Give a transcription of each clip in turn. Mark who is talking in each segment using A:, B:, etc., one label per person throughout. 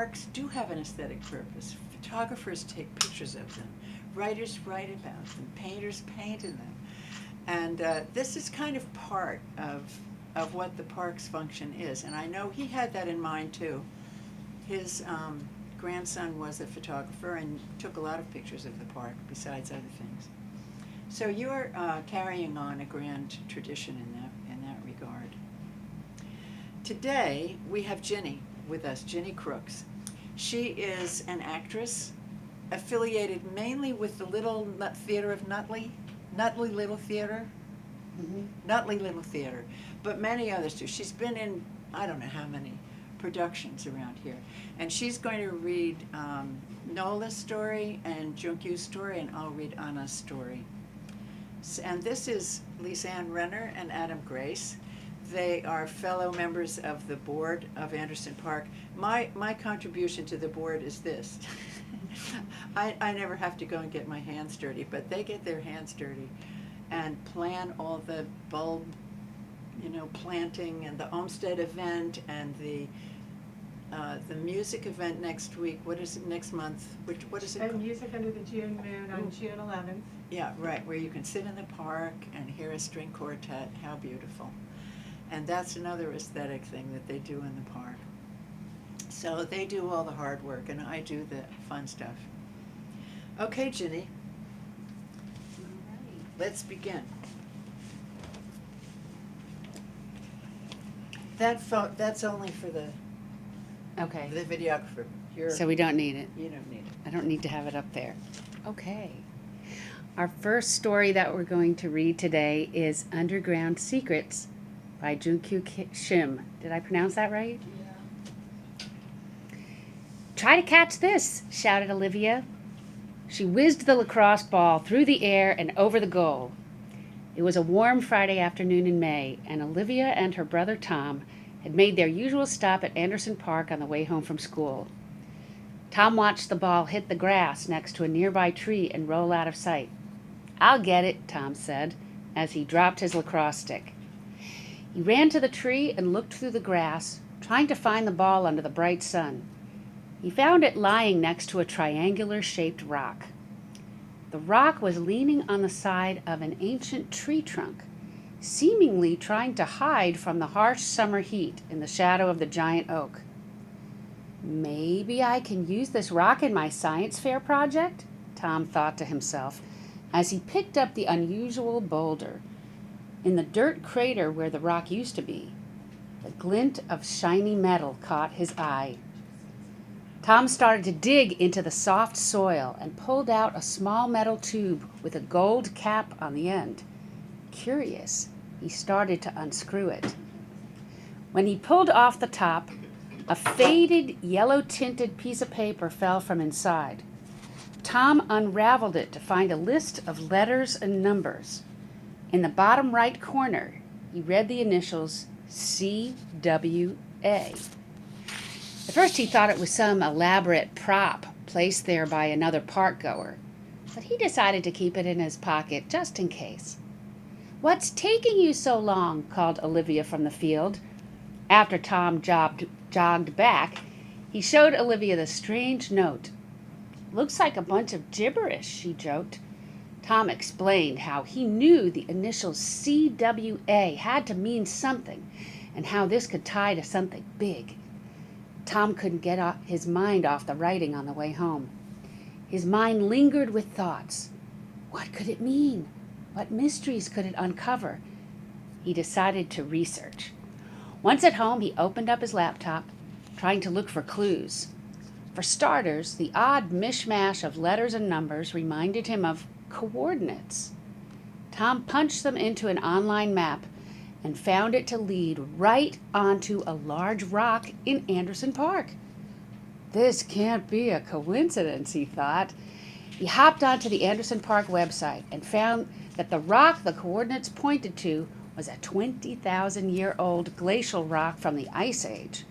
A: parks do have an aesthetic purpose. Photographers take pictures of them. Writers write about them. Painters paint in them. And this is kind of part of what the park's function is. And I know he had that in mind too. His grandson was a photographer and took a lot of pictures of the park besides other things. So you're carrying on a grand tradition in that regard. Today we have Ginny with us, Ginny Crooks. She is an actress affiliated mainly with the Little Theater of Nutley Little Theater, Nutley Little Theater, but many others too. She's been in I don't know how many productions around here, and she's going to read Nola's story and Junkyu's story, and I'll read Anna's story. And this is Lisanne Renner and Adam Grace. They are fellow members of the board of Anderson Park. My contribution to the board is this. I never have to go and get my hands dirty, but they get their hands dirty and plan all the bulb, planting and the Olmsted event and the music event next week. What is it next month? What is it called?
B: Music Under the June Moon on June 11th.
A: Yeah, right, where you can sit in the park and hear a string quartet. How beautiful. And that's another aesthetic thing that they do in the park. So they do all the hard work, and I do the fun stuff. Okay, Ginny.
C: All right.
A: Let's begin. That's only for the
C: Okay.
A: videographer.
C: So we don't need it.
A: You don't need it.
C: I don't need to have it up there. Okay. Our first story that we're going to read today is Underground Secrets by Junkyu Shim. Did I pronounce that right?
A: Yeah.
C: Try to catch this, shouted Olivia. She whizzed the lacrosse ball through the air and over the goal. It was a warm Friday afternoon in May, and Olivia and her brother Tom had made their usual stop at Anderson Park on the way home from school. Tom watched the ball hit the grass next to a nearby tree and roll out of sight. "I'll get it," Tom said, as he dropped his lacrosse stick. He ran to the tree and looked through the grass, trying to find the ball under the bright sun. He found it lying next to a triangular-shaped rock. The rock was leaning on the side of an ancient tree trunk, seemingly trying to hide from the harsh summer heat in the shadow of the giant oak. "Maybe I can use this rock in my science fair project," Tom thought to himself as he picked up the unusual boulder. In the dirt crater where the rock used to be, the glint of shiny metal caught his eye. Tom started to dig into the soft soil and pulled out a small metal tube with a gold cap on the end. Curious, he started to unscrew it. When he pulled off the top, a faded, yellow-tinted piece of paper fell from inside. Tom unraveled it to find a list of letters and numbers. In the bottom right corner, he read the initials CWA. At first he thought it was some elaborate prop placed there by another park goer, but he decided to keep it in his pocket just in case. "What's taking you so long?" called Olivia from the field. After Tom jogged back, he showed Olivia the strange note. "Looks like a bunch of gibberish," she joked. Tom explained how he knew the initials CWA had to mean something, and how this could tie to something big. Tom couldn't get his mind off the writing on the way home. His mind lingered with thoughts. What could it mean? What mysteries could it uncover? He decided to research. Once at home, he opened up his laptop, trying to look for clues. For starters, the odd mishmash of letters and numbers reminded him of coordinates. Tom punched them into an online map and found it to lead right onto a large rock in Anderson Park. This can't be a coincidence, he thought. He hopped onto the Anderson Park website and found that the rock the coordinates pointed to was a 20,000-year-old glacial rock from the Ice Age.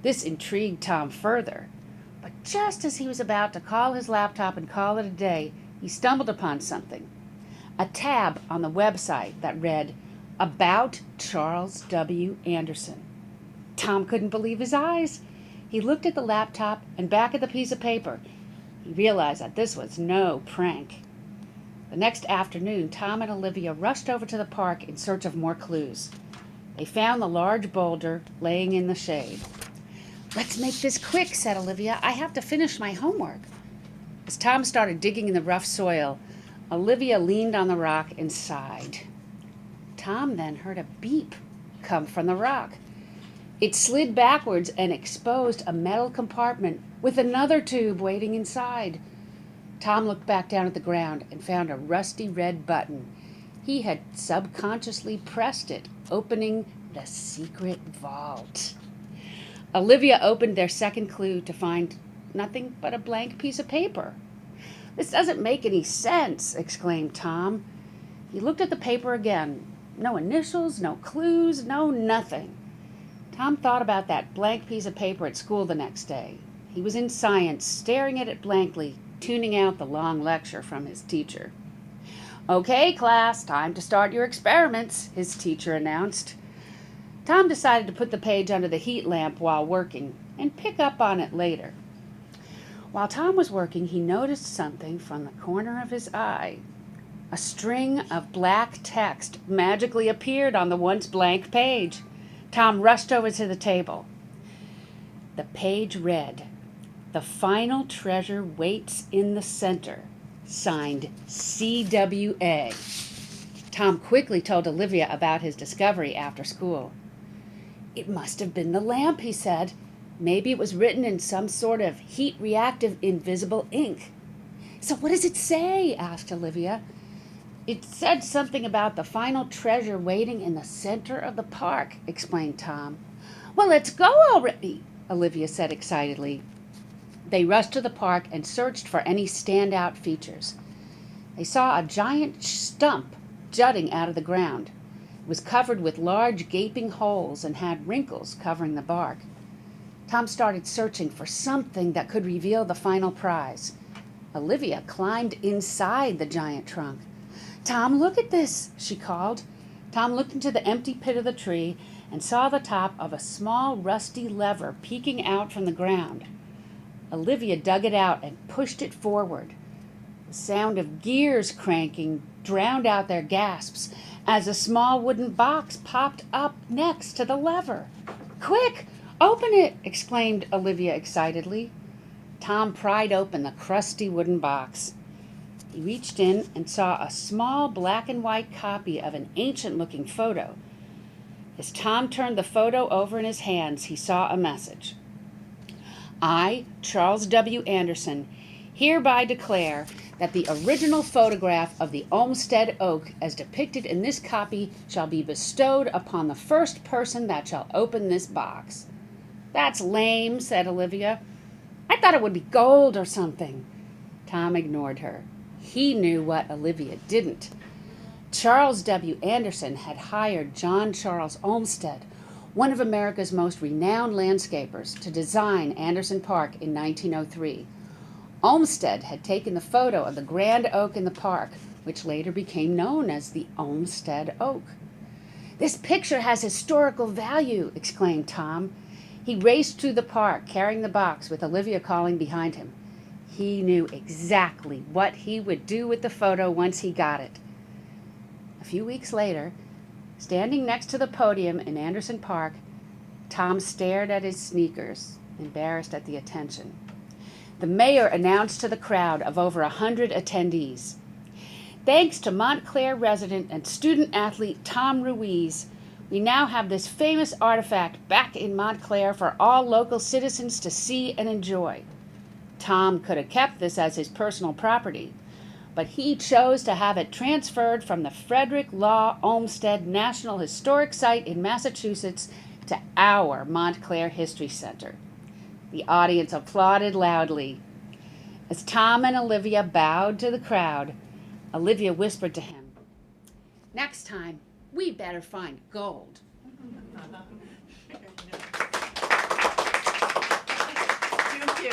C: This intrigued Tom further, but just as he was about to call his laptop and call it a day, he stumbled upon something. A tab on the website that read, "About Charles W. Anderson." Tom couldn't believe his eyes. He looked at the laptop and back at the piece of paper. He realized that this was no prank. The next afternoon, Tom and Olivia rushed over to the park in search of more clues. They found the large boulder laying in the shade. "Let's make this quick," said Olivia. "I have to finish my homework." As Tom started digging in the rough soil, Olivia leaned on the rock and sighed. Tom then heard a beep come from the rock. It slid backwards and exposed a metal compartment with another tube waiting inside. Tom looked back down at the ground and found a rusty red button. He had subconsciously pressed it, opening the secret vault. Olivia opened their second clue to find nothing but a blank piece of paper. "This doesn't make any sense," exclaimed Tom. He looked at the paper again. No initials, no clues, no nothing. Tom thought about that blank piece of paper at school the next day. He was in science, staring at it blankly, tuning out the long lecture from his teacher. "Okay, class, time to start your experiments," his teacher announced. Tom decided to put the page under the heat lamp while working and pick up on it later. While Tom was working, he noticed something from the corner of his eye. A string of black text magically appeared on the once blank page. Tom rushed over to the table. The page read, "The final treasure waits in the center. Signed CWA." Tom quickly told Olivia about his discovery after school. "It must have been the lamp," he said. "Maybe it was written in some sort of heat-reactive invisible ink." "So what does it say?" asked Olivia. "It said something about the final treasure waiting in the center of the park," explained Tom. "Well, let's go already," Olivia said excitedly. They rushed to the park and searched for any standout features. They saw a giant stump jutting out of the ground. It was covered with large gaping holes and had wrinkles covering the bark. Tom started searching for something that could reveal the final prize. Olivia climbed inside the giant trunk. "Tom, look at this," she called. Tom looked into the empty pit of the tree and saw the top of a small rusty lever peeking out from the ground. Olivia dug it out and pushed it forward. The sound of gears cranking drowned out their gasps as a small wooden box popped up next to the lever. "Quick, open it!" exclaimed Olivia excitedly. Tom pried open the crusty wooden box. He reached in and saw a small black and white copy of an ancient-looking photo. As Tom turned the photo over in his hands, he saw a message. "I, Charles W. Anderson, hereby declare that the original photograph of the Olmsted Oak as depicted in this copy shall be bestowed upon the first person that shall open this box." "That's lame," said Olivia. "I thought it would be gold or something." Tom ignored her. He knew what Olivia didn't. Charles W. Anderson had hired John Charles Olmsted, one of America's most renowned landscapers, to design Anderson Park in 1903. Olmsted had taken the photo of the grand oak in the park, which later became known as the Olmsted Oak. "This picture has historical value," exclaimed Tom. He raced through the park, carrying the box with Olivia calling behind him. He knew exactly what he would do with the photo once he got it. A few weeks later, standing next to the podium in Anderson Park, Tom stared at his sneakers, embarrassed at the attention. The mayor announced to the crowd of over 100 attendees, "Thanks to Montclair resident and student athlete Tom Ruiz, we now have this famous artifact back in Montclair for all local citizens to see and enjoy." Tom could have kept this as his personal property, but he chose to have it transferred from the Frederick Law Olmsted National Historic Site in Massachusetts to our Montclair History Center. The audience applauded loudly. As Tom and Olivia bowed to the crowd, Olivia whispered to him, "Next time, we better find gold."
A: Thank you.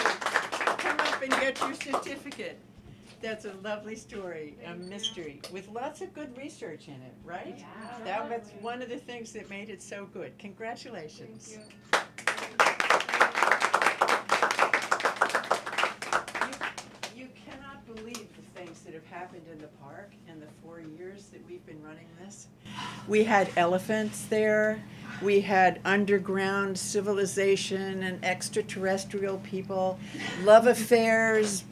A: Come up and get your certificate. That's a lovely story, a mystery, with lots of good research in it, right?
C: Yeah.
A: That was one of the things that made it so good. Congratulations.
B: Thank you.
A: things that have happened in the park in the 4 years that we've been running this. We had elephants there. We had underground civilization and extraterrestrial people, love affairs.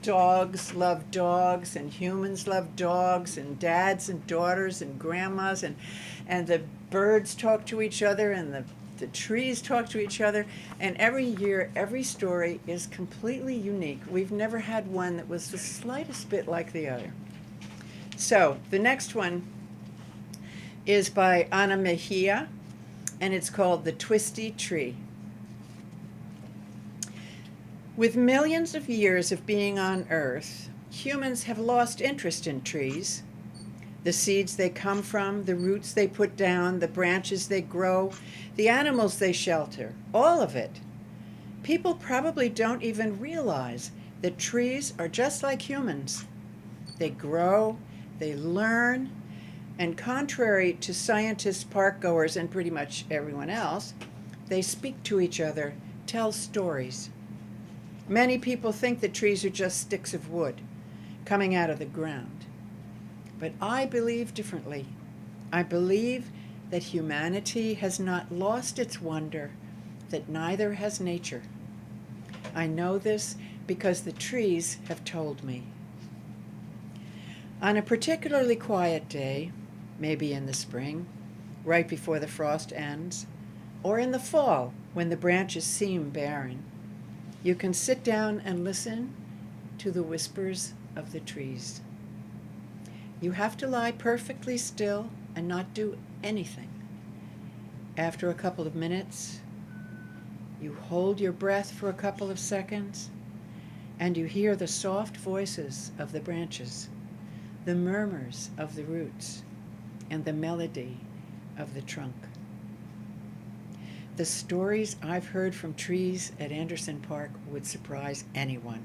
A: Dogs love dogs, and humans love dogs, and dads and daughters and grandmas, and the birds talk to each other, and the trees talk to each other, and every year, every story is completely unique. We've never had one that was the slightest bit like the other. So, the next one is by Ana Mejia, and it's called The Twisty Tree. With millions of years of being on Earth, humans have lost interest in trees. The seeds they come from, the roots they put down, the branches they grow, the animals they shelter, all of it. People probably don't even realize that trees are just like humans. They grow, they learn, and contrary to scientists, park goers, and pretty much everyone else, they speak to each other, tell stories. Many people think that trees are just sticks of wood coming out of the ground. But I believe differently. I believe that humanity has not lost its wonder, that neither has nature. I know this because the trees have told me. On a particularly quiet day, maybe in the spring, right before the frost ends, or in the fall when the branches seem barren, you can sit down and listen to the whispers of the trees. You have to lie perfectly still and not do anything. After a couple of minutes, you hold your breath for a couple of seconds, and you hear the soft voices of the branches, the murmurs of the roots, and the melody of the trunk. The stories I've heard from trees at Anderson Park would surprise anyone.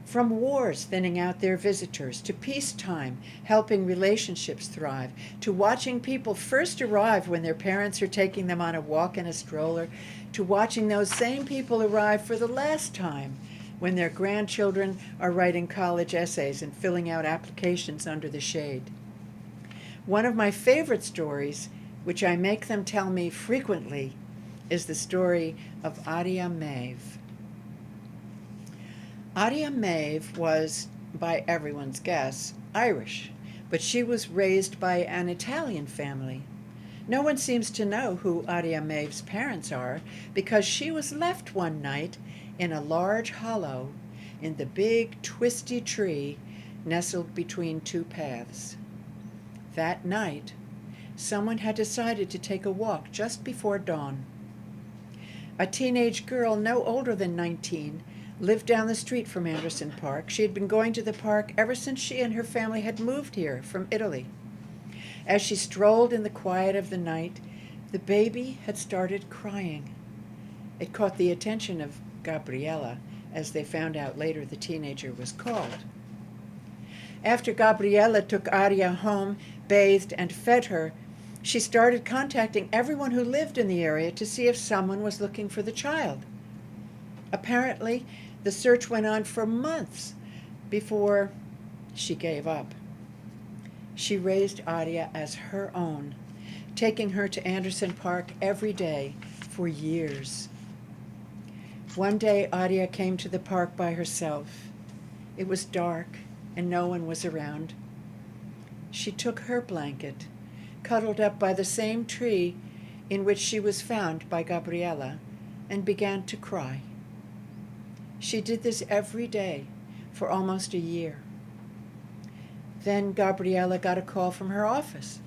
A: From wars thinning out their visitors, to peacetime helping relationships thrive, to watching people first arrive when their parents are taking them on a walk in a stroller, to watching those same people arrive for the last time when their grandchildren are writing college essays and filling out applications under the shade. One of my favorite stories, which I make them tell me frequently, is the story of Adia Maeve. Adia Maeve was, by everyone's guess, Irish, but she was raised by an Italian family. No one seems to know who Adia Maeve's parents are because she was left one night in a large hollow in the big twisty tree nestled between two paths. That night, someone had decided to take a walk just before dawn. A teenage girl no older than 19 lived down the street from Anderson Park. She had been going to the park ever since she and her family had moved here from Italy. As she strolled in the quiet of the night, the baby had started crying. It caught the attention of Gabriella, as they found out later the teenager was called. After Gabriella took Adia home, bathed, and fed her, she started contacting everyone who lived in the area to see if someone was looking for the child. Apparently, the search went on for months before she gave up. She raised Adia as her own, taking her to Anderson Park every day for years. One day, Adia came to the park by herself. It was dark, and no one was around. She took her blanket, cuddled up by the same tree in which she was found by Gabriella, and began to cry. She did this every day for almost a year. Then Gabriella got a call from her office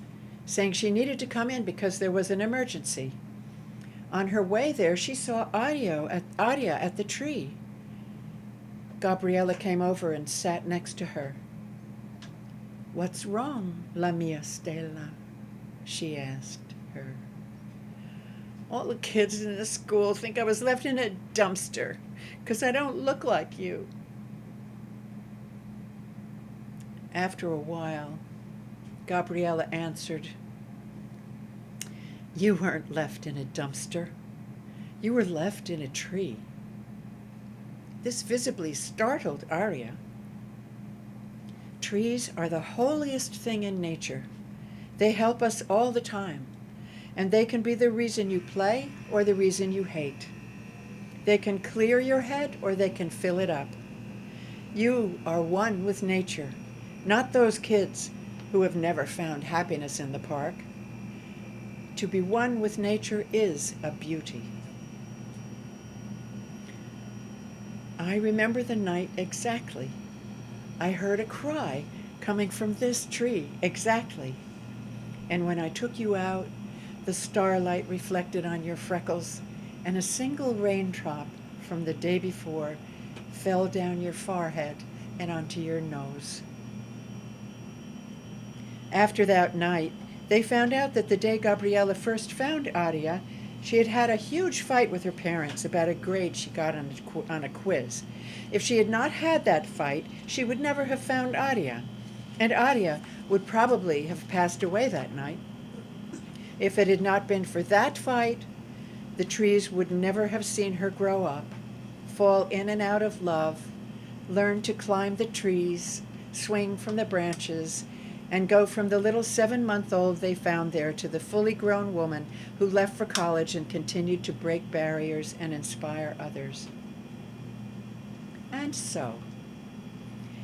A: saying she needed to come in because there was an emergency. On her way there, she saw Adia at the tree. Gabriella came over and sat next to her. "What's wrong, la mia Stella?" she asked her. "All the kids in the school think I was left in a dumpster because I don't look like you." After a while, Gabriella answered, "You weren't left in a dumpster. You were left in a tree." This visibly startled Adia. trees are the holiest thing in nature. They help us all the time, and they can be the reason you play or the reason you hate. They can clear your head or they can fill it up. You are one with nature, not those kids who have never found happiness in the park. To be one with nature is a beauty. I remember the night exactly. I heard a cry coming from this tree exactly. And when I took you out, the starlight reflected on your freckles, and a single raindrop from the day before fell down your forehead and onto your nose. After that night, they found out that the day Gabriella first found Adia, she had had a huge fight with her parents about a grade she got on a quiz. If she had not had that fight, she would never have found Adia, and Adia would probably have passed away that night. If it had not been for that fight, the trees would never have seen her grow up, fall in and out of love, learn to climb the trees, swing from the branches, and go from the little 7-month-old they found there to the fully grown woman who left for college and continued to break barriers and inspire others. And so,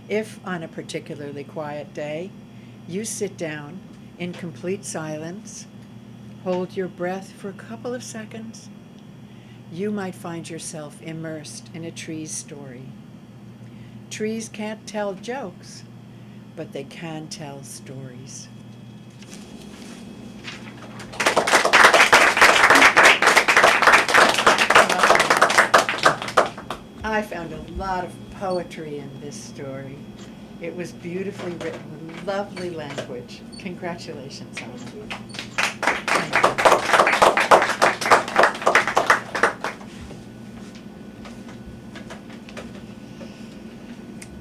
A: if on a particularly quiet day you sit down in complete silence, hold your breath for a couple of seconds, you might find yourself immersed in a tree's story. Trees can't tell jokes, but they can tell stories. I found a lot of poetry in this story. It was beautifully written with lovely language. Congratulations on it. Thank you.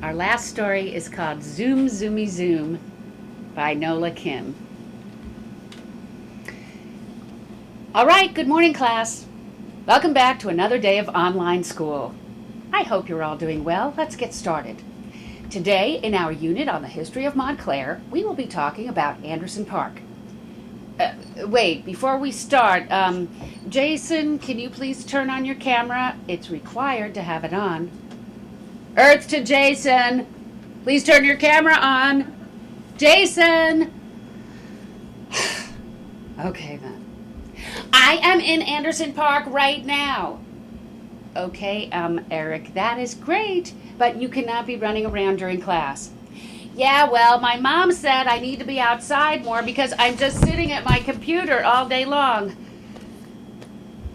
C: Our last story is called Zoom Zoomy Zoom by Nola Kim. All right, good morning, class. Welcome back to another day of online school. I hope you're all doing well. Let's get started. Today, in our unit on the history of Montclair, we will be talking about Anderson Park. Wait, before we start, Jason, can you please turn on your camera? It's required to have it on. Earth to Jason. Please turn your camera on. Jason! Okay then. I am in Anderson Park right now. Okay, Eric, that is great, but you cannot be running around during class. Yeah, well, my mom said I need to be outside more because I'm just sitting at my computer all day long.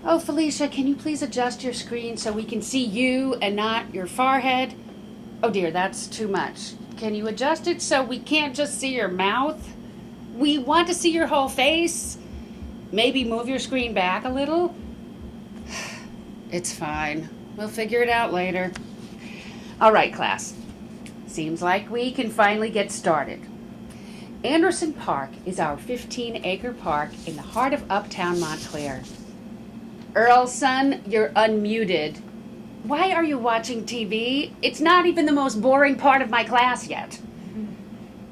C: Oh, Felicia, can you please adjust your screen so we can see you and not your forehead? Oh dear, that's too much. Can you adjust it so we can't just see your mouth? We want to see your whole face. Maybe move your screen back a little. It's fine. We'll figure it out later. All right, class. Seems like we can finally get started. Anderson Park is our 15-acre park in the heart of uptown Montclair. Earl, son, you're unmuted. Why are you watching TV? It's not even the most boring part of my class yet.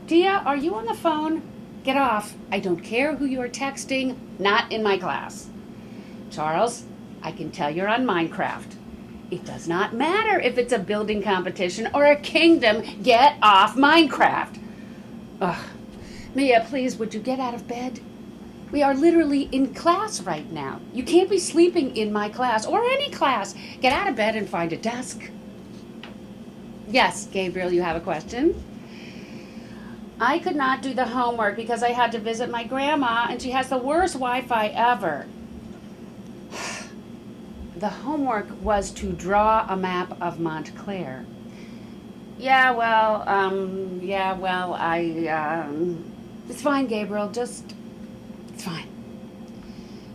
C: Tia, are you on the phone? Get off. I don't care who you're texting. Not in my class. Charles, I can tell you're on Minecraft. It does not matter if it's a building competition or a kingdom. Get off Minecraft. Ugh. Mia, please, would you get out of bed? We are literally in class right now. You can't be sleeping in my class or any class. Get out of bed and find a desk. Yes, Gabriel, you have a question? I could not do the homework because I had to visit my grandma and she has the worst Wi-Fi ever. The homework was to draw a map of Montclair. It's fine, Gabriel, it's fine.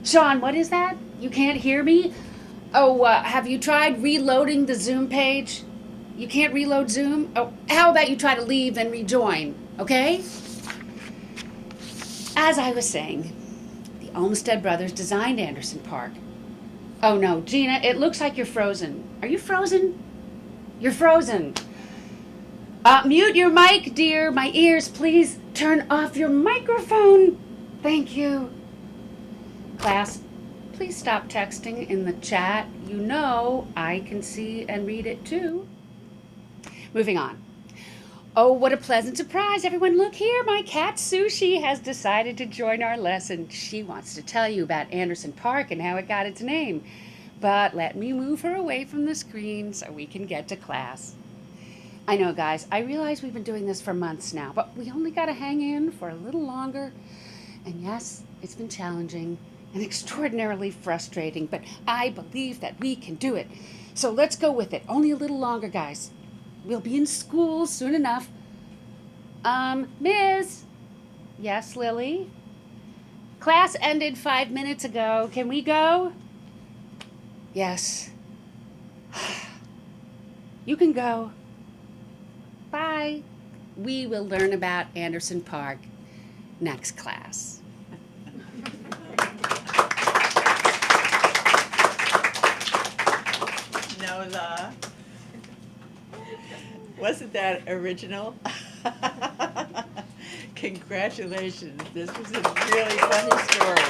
C: Sean, what is that? You can't hear me? Oh, have you tried reloading the Zoom page? You can't reload Zoom? Oh, how about you try to leave and rejoin, okay? As I was saying, the Olmsted brothers designed Anderson Park. Oh no, Gina, it looks like you're frozen. Are you frozen? You're frozen. Mute your mic, dear. My ears, please turn off your microphone. Thank you. Class, please stop texting in the chat. You know I can see and read it too. Moving on. Oh, what a pleasant surprise. Everyone, look here. My cat Sushi has decided to join our lesson. She wants to tell you about Anderson Park and how it got its name. But let me move her away from the screen so we can get to class. I know, guys, I realize we've been doing this for months now, but we only got to hang in for a little longer. And yes, it's been challenging and extraordinarily frustrating, but I believe that we can do it. So let's go with it. Only a little longer, guys. We'll be in school soon enough. Miss? Yes, Lily? Class ended 5 minutes ago. Can we go? Yes. You can go. Bye. We will learn about Anderson Park next class.
A: Nola. Wasn't that original? Congratulations. This was a really funny story.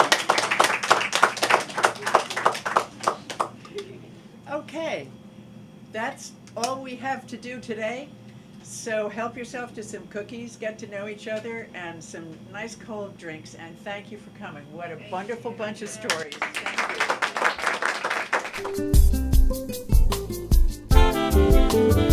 A: Okay, that's all we have to do today. So help yourself to some cookies, get to know each other, and some nice cold drinks. And thank you for coming. What a wonderful bunch of stories. Thank you.